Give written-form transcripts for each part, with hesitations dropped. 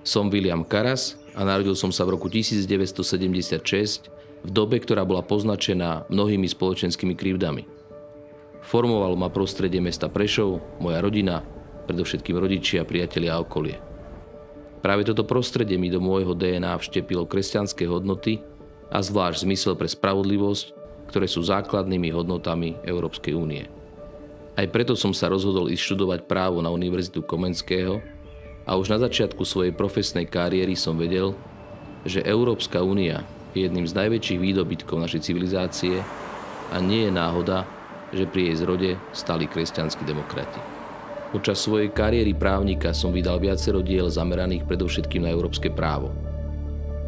Som William Karas a narodil som sa v roku 1976 v dobe, ktorá bola poznačená mnohými spoločenskými krivdami. Formovalo ma prostredie mesta Prešov, moja rodina, predovšetkým rodičia, priatelia a okolie. Práve toto prostredie mi do môjho DNA vštepilo kresťanské hodnoty a zvlášť zmysel pre spravodlivosť, ktoré sú základnými hodnotami Európskej únie. Aj preto som sa rozhodol ísť študovať právo na Univerzitu Komenského a už na začiatku svojej profesnej kariéry som vedel, že Európska únia je jedným z najväčších výdobytkov našej civilizácie a nie je náhoda, že pri jej zrode stali kresťanskí demokrati. Počas svojej kariéry právnika som vydal viacero diel zameraných predovšetkým na európske právo.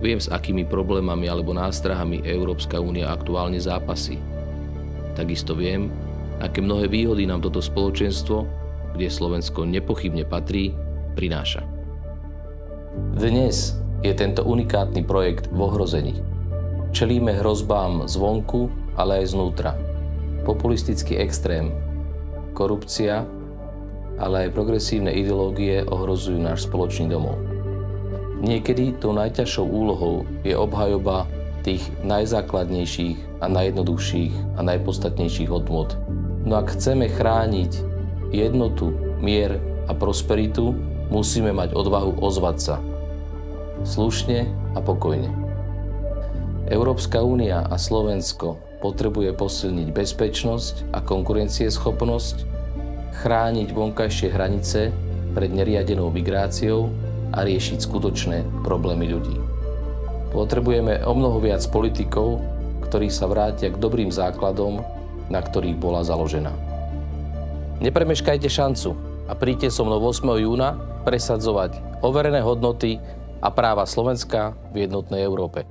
Viem, s akými problémami alebo nástrahami Európska únia aktuálne zápasí. Takisto viem, aké mnohé výhody nám toto spoločenstvo, kde Slovensko nepochybne patrí, prináša. Dnes je tento unikátny projekt v ohrození. Čelíme hrozbám zvonku, ale aj znútra. Populistický extrém, korupcia, ale aj progresívne ideológie ohrozujú náš spoločný domov. Niekedy tou najťažšou úlohou je obhajoba tých najzákladnejších a najjednoduchších a najpodstatnejších hodnôt. No ak chceme chrániť jednotu, mier a prosperitu, musíme mať odvahu ozvať sa. Slušne a pokojne. Európska únia a Slovensko potrebuje posilniť bezpečnosť a konkurencieschopnosť, chrániť vonkajšie hranice pred neriadenou migráciou a riešiť skutočné problémy ľudí. Potrebujeme omnoho viac politikov, ktorí sa vrátia k dobrým základom, na ktorých bola založená. Nepremeškajte šancu a príďte so mnou 8. júna presadzovať overené hodnoty a práva Slovenska v jednotnej Európe.